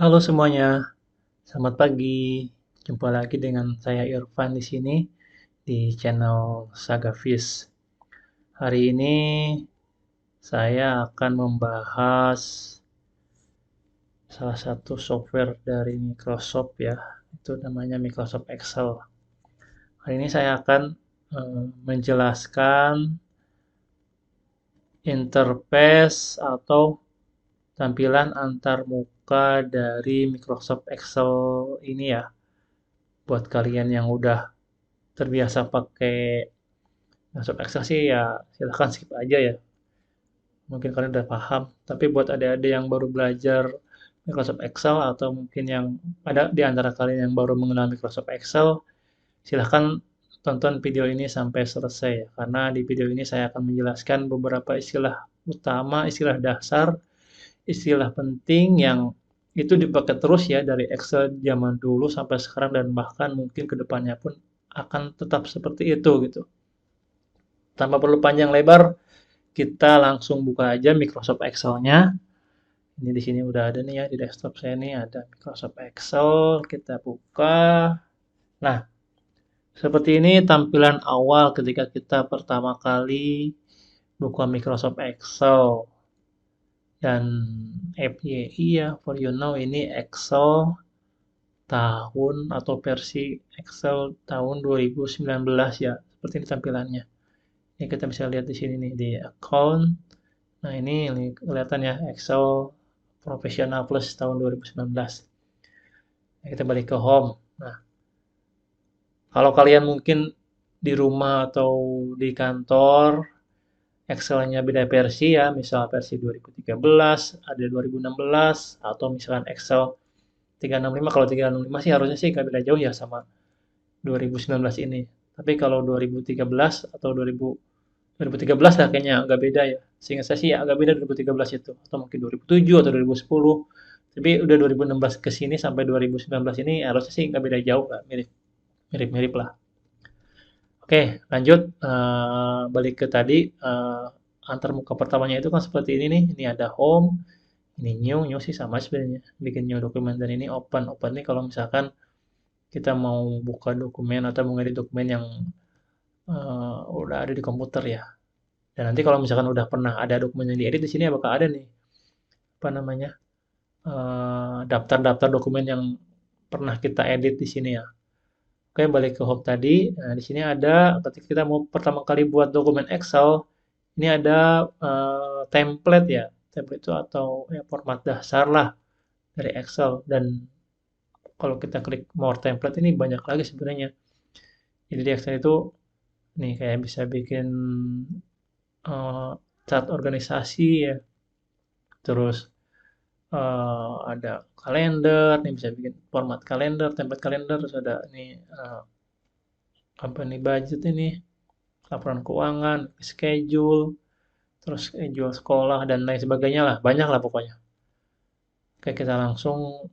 Halo semuanya, selamat pagi. Jumpa lagi dengan saya Irfan di sini di channel Saga Fish. Hari ini saya akan membahas salah satu software dari Microsoft ya, itu namanya Microsoft Excel. Hari ini saya akan menjelaskan interface atau tampilan antar muka dari Microsoft Excel ini ya. Buat kalian yang udah terbiasa pakai Microsoft Excel sih ya silahkan skip aja ya. Mungkin kalian udah paham. Tapi buat adik-adik yang baru belajar Microsoft Excel atau mungkin yang ada di antara kalian yang baru mengenal Microsoft Excel, silahkan tonton video ini sampai selesai ya. Karena di video ini saya akan menjelaskan beberapa istilah utama, istilah dasar, istilah penting yang itu dipakai terus ya dari Excel zaman dulu sampai sekarang dan bahkan mungkin kedepannya pun akan tetap seperti itu gitu. Tanpa perlu panjang lebar, kita langsung buka aja Microsoft Excel-nya. Ini di sini udah ada nih ya di desktop saya nih ada Microsoft Excel. Kita buka. Nah, seperti ini tampilan awal ketika kita pertama kali buka Microsoft Excel. Dan FYI ya, for you know ini Excel tahun atau versi Excel tahun 2019 ya. Seperti ini tampilannya. Ini kita bisa lihat di sini nih di account. Nah, ini kelihatan ya Excel Professional Plus tahun 2019. Nah, kita balik ke home. Nah, kalau kalian mungkin di rumah atau di kantor, Excel-nya beda versi ya, misal versi 2013, ada 2016, atau misalkan Excel 365, kalau 365 sih harusnya sih nggak beda jauh ya sama 2019 ini. Tapi kalau 2013 atau 2013 lah kayaknya agak beda ya. Seingat saya sih agak beda 2013 itu. Atau mungkin 2007 atau 2010. Tapi udah 2016 ke sini sampai 2019 ini harusnya sih nggak beda jauh lah. Mirip-mirip lah. Oke, lanjut. Balik ke tadi. Antar muka pertamanya itu kan seperti ini nih. Ini ada home. Ini new. New sih sama sebenarnya. Bikin new dokumen. Dan ini open. Open nih kalau misalkan kita mau buka dokumen atau mau ngedit dokumen yang udah ada di komputer ya. Dan nanti kalau misalkan udah pernah ada dokumen yang diedit di sini ya bakal ada nih apa namanya daftar-daftar dokumen yang pernah kita edit di sini ya. Oke, balik ke home tadi. Nah, di sini ada ketika kita mau pertama kali buat dokumen Excel, ini ada template ya. Template itu atau ya, format dasar lah dari Excel. Dan kalau kita klik more template ini banyak lagi sebenarnya. Jadi di Excel itu nih kayak bisa bikin chart organisasi ya. Terus ada kalender, nih bisa bikin format kalender, template kalender, terus ada ini company budget ini, laporan keuangan, schedule, terus schedule sekolah dan lain sebagainya lah, banyak lah pokoknya. Oke, kita langsung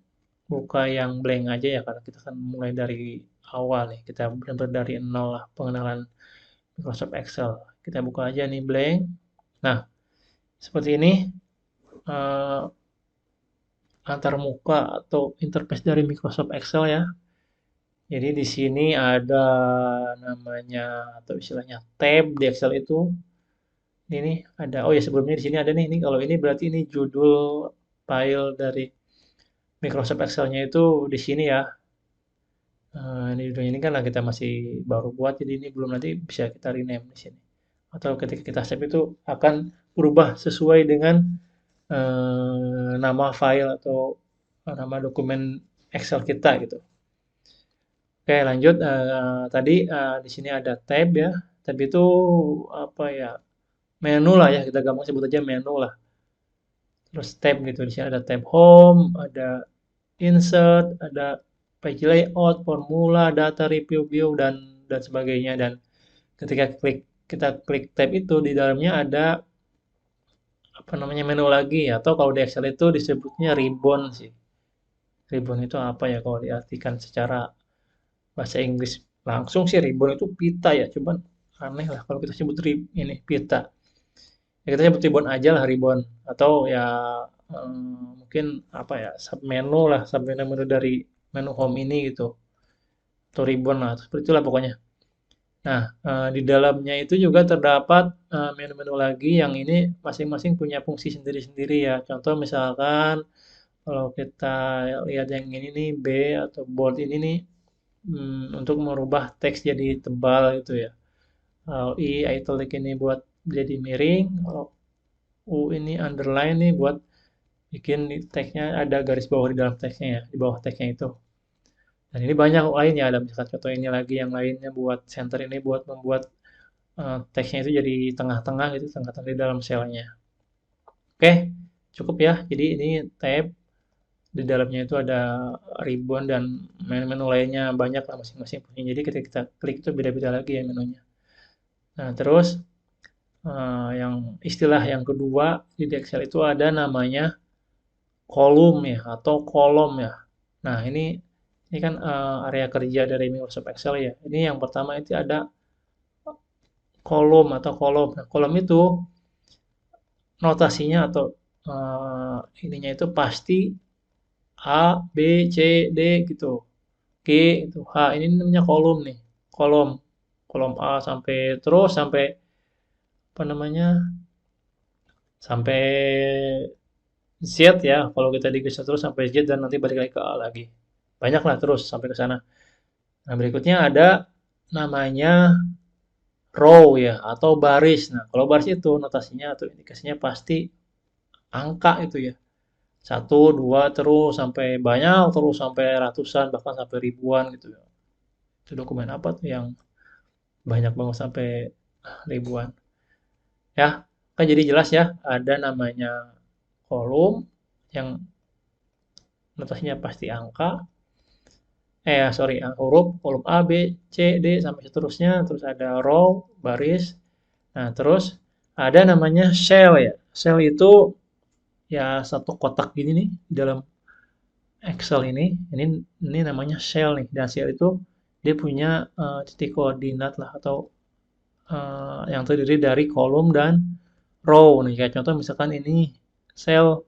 buka yang blank aja ya, karena kita kan mulai dari awal nih, kita benar-benar dari nol lah pengenalan Microsoft Excel. Kita buka aja nih blank. Nah, seperti ini eh, antar muka atau interface dari Microsoft Excel ya. Jadi di sini ada namanya atau istilahnya tab di Excel itu. Ini ada, oh ya sebelumnya di sini ada nih. Ini kalau ini berarti ini judul file dari Microsoft Excel-nya itu di sini ya. Ini judulnya ini kan lah kita masih baru buat, jadi ini belum nanti bisa kita rename di sini. Atau ketika kita save itu akan berubah sesuai dengan nama file atau nama dokumen Excel kita gitu. Oke, lanjut. Tadi di sini ada tab ya. Tab itu apa ya? Menu lah ya. Kita gampang sebut aja menu lah. Terus tab gitu. Di sini ada tab home, ada insert, ada page layout, formula, data review view dan sebagainya. Dan ketika kita klik tab itu di dalamnya ada apa namanya menu lagi ya. Atau kalau di Excel itu disebutnya ribbon sih. Ribbon itu apa ya kalau diartikan secara bahasa Inggris langsung sih ribbon itu pita ya, cuman aneh lah kalau kita sebut ini pita. Ya kita sebut ribbon aja lah ribbon atau ya mungkin apa ya, submenu lah, submenu dari menu home ini gitu, atau ribbon lah, seperti itulah pokoknya. Nah, di dalamnya itu juga terdapat menu-menu lagi yang ini masing-masing punya fungsi sendiri-sendiri ya. Contoh misalkan kalau kita lihat yang ini nih B atau bold ini nih, untuk merubah teks jadi tebal gitu ya. Kalau italic ini buat jadi miring, kalau U ini underline nih buat bikin teksnya ada garis bawah di dalam teksnya ya, di bawah teksnya itu. Dan ini banyak lainnya, ada misalkan contoh ini lagi yang lainnya buat center ini buat membuat teksnya itu jadi tengah-tengah gitu, tengah-tengah di dalam selnya. Oke, cukup ya. Jadi ini tab di dalamnya itu ada ribbon dan menu-menu lainnya banyak lah masing-masing punya. Jadi ketika kita klik itu beda-beda lagi ya menunya. Nah, terus yang istilah yang kedua di Excel itu ada namanya kolom ya atau kolom ya. Nah, ini kan area kerja dari Microsoft Excel ya. Ini yang pertama itu ada kolom atau kolom. Nah, kolom itu notasinya atau ininya itu pasti A, B, C, D gitu. G itu H. Ini namanya kolom nih. Kolom. Kolom A sampai terus sampai apa namanya? Sampai Z ya. Kalau kita digeser terus sampai Z dan nanti balik lagi ke A lagi. Banyak lah terus sampai ke sana. Nah, berikutnya ada namanya row ya atau baris. Nah, kalau baris itu notasinya atau indikasinya pasti angka itu ya. Satu, dua, terus sampai banyak, terus sampai ratusan, bahkan sampai ribuan gitu ya. Itu dokumen apa tuh yang banyak banget sampai ribuan. Ya, kan jadi jelas ya, ada namanya kolom yang notasinya pasti angka, sorry, huruf, kolom A, B, C, D, sampai seterusnya, terus ada row, baris, nah terus ada namanya cell ya, cell itu ya satu kotak gini nih di dalam Excel ini namanya cell nih, dan cell itu dia punya titik koordinat lah atau yang terdiri dari kolom dan row nih, kayak contoh misalkan ini sel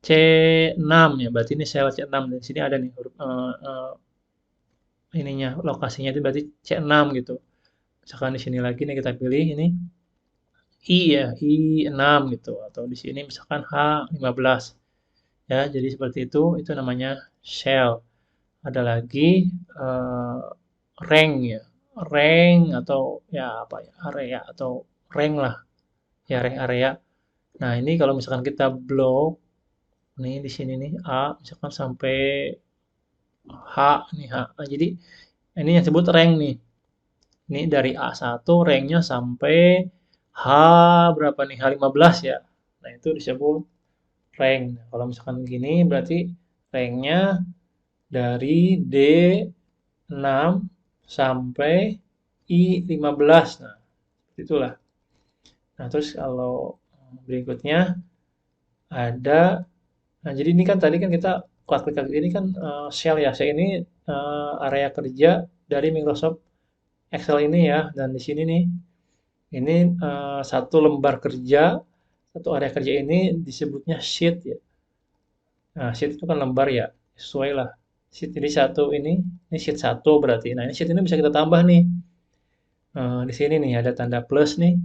C6 ya, berarti ini sel C6 dan di sini ada nih huruf ininya lokasinya itu berarti C6 gitu. Misalkan di sini lagi nih kita pilih ini I ya, I6 gitu atau di sini misalkan H15 ya. Jadi seperti itu namanya shell. Ada lagi rank ya. Rank atau ya apa ya, area atau rank lah. Ya rank area. Nah, ini kalau misalkan kita blok nih di sini nih A misalkan sampai H nih H. Nah, jadi ini yang disebut rank nih. Ini dari A1 ranknya sampai H berapa nih? H15 ya. Nah, itu disebut rank. Nah, kalau misalkan gini berarti ranknya dari D6 sampai I15. Nah, itulah. Nah, terus kalau berikutnya ada, nah jadi ini kan tadi kan kita klik-klik ini kan shell ya. Shell ini area kerja dari Microsoft Excel ini ya. Dan di sini nih, ini satu lembar kerja, satu area kerja ini disebutnya sheet ya. Nah, sheet itu kan lembar ya, sesuai lah. Sheet ini satu ini sheet satu berarti. Nah, ini sheet ini bisa kita tambah nih. Di sini nih ada tanda plus nih.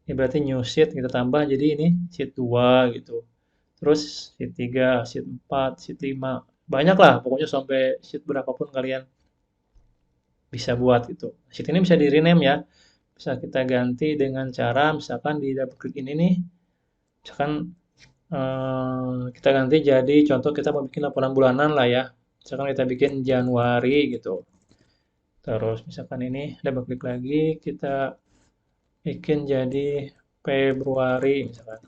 Ini berarti new sheet kita tambah jadi ini sheet 2 gitu. Terus sheet 3, sheet 4, sheet 5. Banyak lah, pokoknya sampai sheet berapapun kalian bisa buat itu. Sheet ini bisa di rename ya. Bisa kita ganti dengan cara misalkan di double klik ini nih. Misalkan kita ganti jadi contoh kita mau bikin laporan bulanan lah ya. Misalkan kita bikin Januari gitu. Terus misalkan ini double klik lagi kita bikin jadi Februari misalkan.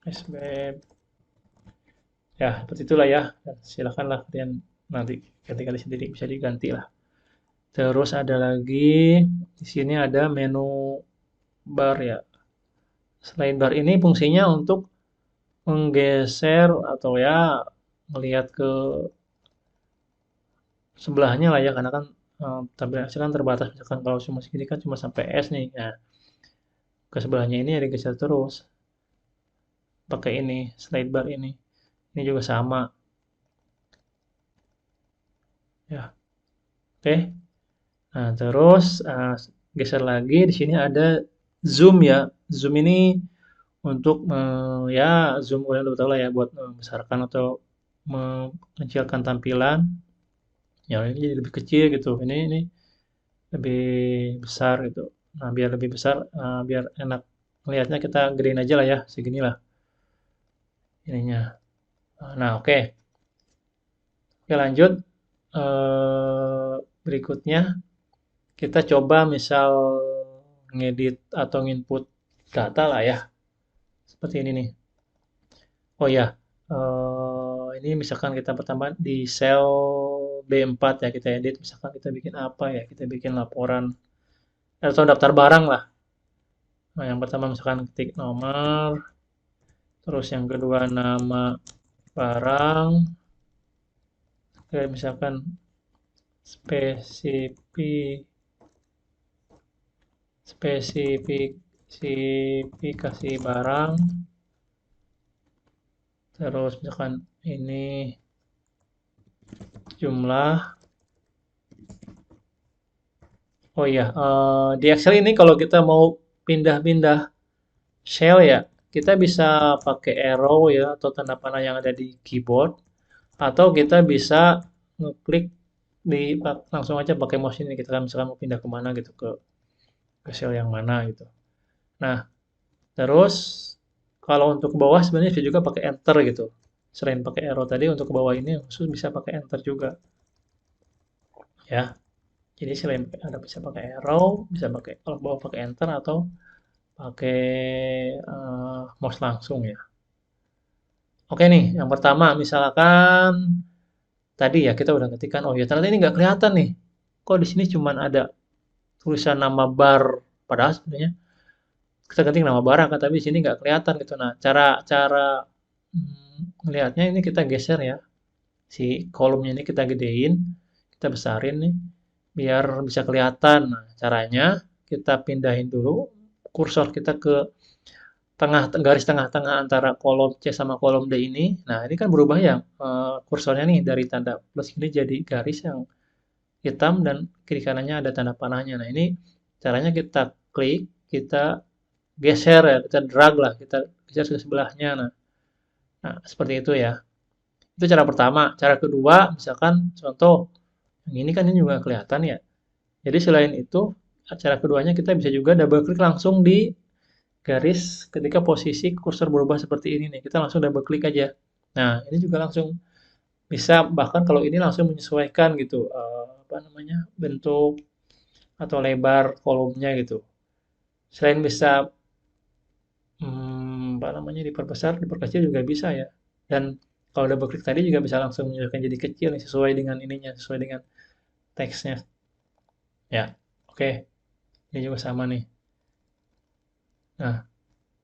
SBM. Ya, seperti itulah ya. Silakanlah kalian nanti ganti-ganti sendiri bisa diganti lah. Terus ada lagi di sini ada menu bar ya. Selain bar ini fungsinya untuk menggeser atau ya melihat ke sebelahnya lah ya karena kan tabelnya kan terbatas misalkan kalau cuma segini kan cuma sampai S nih. Nah, ke sebelahnya ini ada geser terus. pakai ini, slide bar ini. Ini juga sama. Ya, oke. Nah, terus geser lagi di sini ada zoom ya. Zoom ini untuk ya zoom kalian udah tahu lah ya buat membesarkan atau mengecilkan tampilan. Ya ini jadi lebih kecil gitu. Ini lebih besar gitu. Nah, biar lebih besar, biar enak melihatnya kita gedein aja lah ya, seginilah ininya. Nah, oke. Oke, lanjut. Berikutnya kita coba misal ngedit atau nginput data lah ya, seperti ini nih. Oh ya, ini misalkan kita pertama di sel B4 ya kita edit, misalkan kita bikin apa ya, kita bikin laporan atau daftar barang lah. Nah, yang pertama misalkan ketik nomor, terus yang kedua nama barang, kayak misalkan spesifik spesifikasi barang, terus misalkan ini jumlah. Oh iya, di Excel ini kalau kita mau pindah-pindah shell ya, kita bisa pakai arrow ya atau tanda panah yang ada di keyboard, atau kita bisa ngeklik di langsung aja pakai mouse ini kita kan misalkan mau pindah kemana gitu ke shell yang mana gitu. Nah, terus kalau untuk ke bawah sebenarnya bisa juga pakai enter gitu. Selain pakai arrow tadi untuk ke bawah ini khusus bisa pakai enter juga ya. Jadi selain ada bisa pakai arrow, bisa pakai kalau ke bawah pakai enter atau pakai mouse langsung ya. Oke nih, yang pertama misalkan tadi ya kita udah ketikkan, oh ya ternyata ini nggak kelihatan nih. Kok di sini cuman ada tulisan nama bar, padahal sebenarnya kita ketik nama barang kan, tapi di sini nggak kelihatan gitu. Nah, cara cara melihatnya ini kita geser ya, si kolomnya ini kita gedein, kita besarin nih, biar bisa kelihatan. Nah, caranya kita pindahin dulu kursor kita ke garis tengah-tengah antara kolom C sama kolom D ini. Nah, ini kan berubah ya kursornya nih dari tanda plus ini jadi garis yang hitam dan kiri kanannya ada tanda panahnya. Nah, ini caranya kita klik, kita geser ya, kita drag lah, kita geser ke sebelahnya. Nah, seperti itu ya. Itu cara pertama. Cara kedua, misalkan contoh, yang ini kan ini juga kelihatan ya. Jadi selain itu, cara keduanya kita bisa juga double klik langsung di garis ketika posisi kursor berubah seperti ini nih. Kita langsung double klik aja. Nah, ini juga langsung bisa bahkan kalau ini langsung menyesuaikan gitu apa namanya bentuk atau lebar kolomnya gitu. Selain bisa apa namanya diperbesar, diperkecil juga bisa ya. Dan kalau double klik tadi juga bisa langsung menyesuaikan jadi kecil nih, sesuai dengan ininya, sesuai dengan teksnya. Ya, oke. Ini juga sama nih. Nah,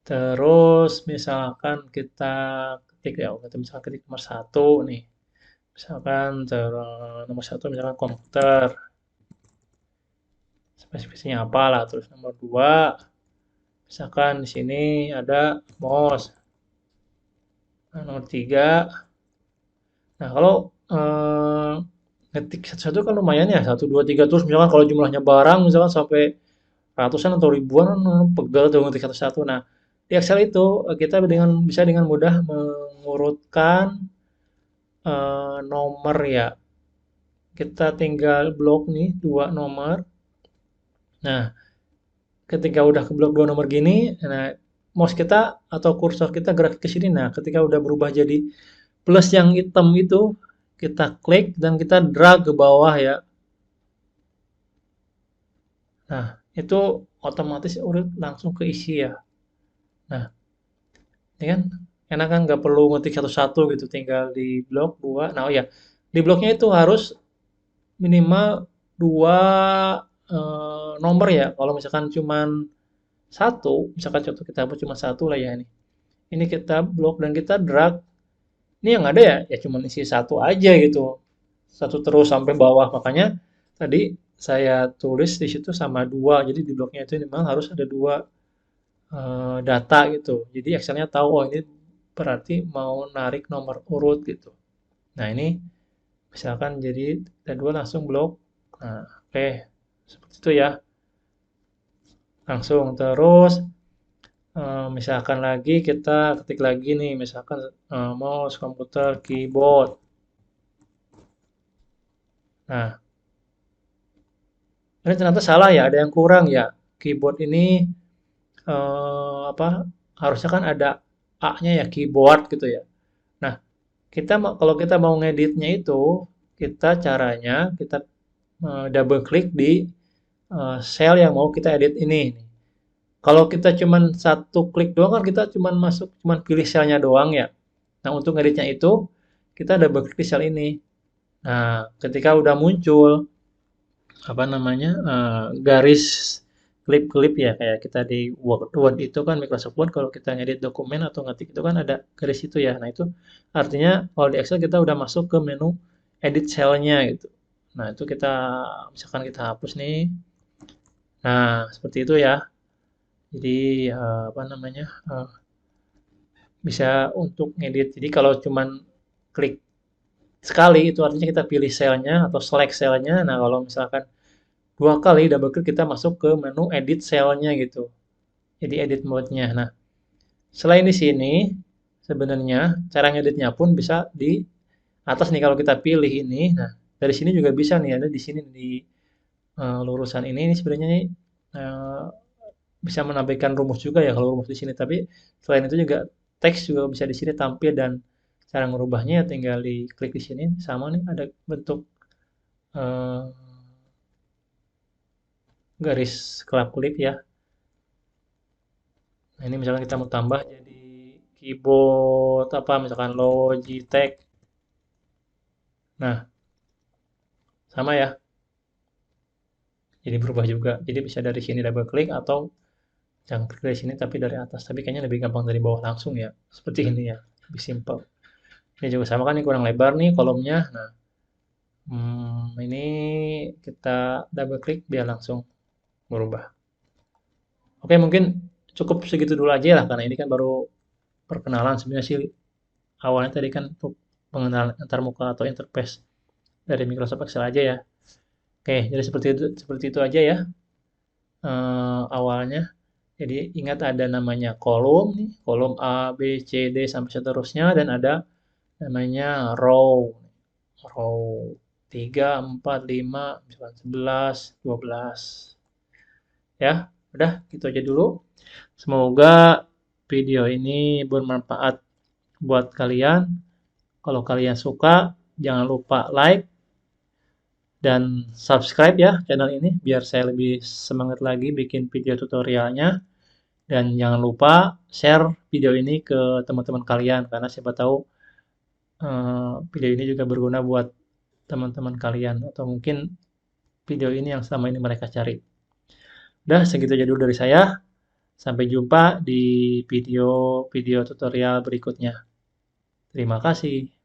terus misalkan kita ketik ya, kita misalkan ketik nomor satu nih. Misalkan nomor satu misalkan komputer, spesifikasinya apa lah. Terus nomor dua, misalkan di sini ada mouse. Nah, nomor tiga, nah kalau ngetik satu-satu kan lumayan ya, satu, dua, tiga, terus misalkan kalau jumlahnya barang misalkan sampai ratusan atau ribuan kan pegel tuh ngetik satu-satu. Nah, di Excel itu kita bisa dengan mudah mengurutkan nomor ya. Kita tinggal blok nih dua nomor. Nah, ketika udah ke blok dua nomor gini, nah mouse kita atau kursor kita gerak ke sini. Nah, ketika udah berubah jadi plus yang hitam itu, kita klik dan kita drag ke bawah ya. Nah, itu otomatis urut langsung keisi ya. Nah, ini kan enak kan nggak perlu ngetik satu-satu gitu, tinggal di blok dua. Nah, oh ya, di bloknya itu harus minimal dua nomor ya. Kalau misalkan cuman satu, misalkan contoh kita buat cuma satu lah ya ini. Ini kita blok dan kita drag. Ini yang ada ya, ya cuma isi satu aja gitu. Satu terus sampai bawah. Makanya tadi saya tulis di situ sama dua. Jadi di bloknya itu memang harus ada dua data gitu. Jadi Excelnya tahu, oh ini berarti mau narik nomor urut gitu. Nah, ini misalkan jadi ada 2 langsung blok. Nah, oke. Seperti itu ya. Langsung terus misalkan lagi kita ketik lagi nih, misalkan mouse, komputer, keyboard. Nah, ini ternyata salah ya, ada yang kurang ya. Keyboard ini apa? Harusnya kan ada A-nya ya, keyboard gitu ya. Nah, kalau kita mau ngeditnya itu, kita double klik di sel yang mau kita edit ini. Kalau kita cuman satu klik doang kan kita cuman pilih selnya doang ya. Nah, untuk ngeditnya itu kita double klik di sel ini. Nah, ketika udah muncul apa namanya garis klip-klip ya kayak kita di Word itu kan Microsoft Word kalau kita ngedit dokumen atau ngetik itu kan ada garis itu ya. Nah, itu artinya kalau di Excel kita udah masuk ke menu edit cell-nya gitu. Nah, itu misalkan kita hapus nih. Nah, seperti itu ya. Jadi apa namanya? Bisa untuk ngedit. Jadi kalau cuman klik sekali itu artinya kita pilih selnya atau select selnya. Nah, kalau misalkan 2 kali double klik kita masuk ke menu edit selnya gitu. Jadi edit mode-nya. Nah, selain di sini sebenarnya cara ngeditnya pun bisa di atas nih kalau kita pilih ini. Nah, dari sini juga bisa nih ada di sini di lurusan ini sebenarnya nih eh, bisa menampilkan rumus juga ya kalau rumus di sini. Tapi selain itu juga teks juga bisa di sini tampil dan cara merubahnya ya tinggal diklik di sini sama nih ada bentuk eh, garis kelap-kelip ya. Nah, ini misalkan kita mau tambah jadi keyboard apa misalkan Logitech. Nah, sama ya. Jadi berubah juga. Jadi bisa dari sini double klik atau jangan klik dari sini tapi dari atas. Tapi kayaknya lebih gampang dari bawah langsung ya. Seperti ini ya. Lebih simpel. Ini juga sama kan ini kurang lebar nih kolomnya. Nah, ini kita double klik biar langsung berubah. Oke, mungkin cukup segitu dulu aja lah karena ini kan baru perkenalan sebenarnya sih awalnya tadi kan untuk pengenalan antarmuka atau interface dari Microsoft Excel aja ya. Oke, jadi seperti itu aja ya awalnya. Jadi ingat ada namanya kolom nih, kolom A, B, C, D sampai seterusnya dan ada namanya row. Row 3, 4, 5, 11, 12. Ya, udah gitu aja dulu. Semoga video ini bermanfaat buat kalian. Kalau kalian suka, jangan lupa like dan subscribe ya channel ini biar saya lebih semangat lagi bikin video tutorialnya. Dan jangan lupa share video ini ke teman-teman kalian karena siapa tahu video ini juga berguna buat teman-teman kalian atau mungkin video ini yang selama ini mereka cari. Udah segitu aja dulu dari saya. Sampai jumpa di video-video tutorial berikutnya. Terima kasih.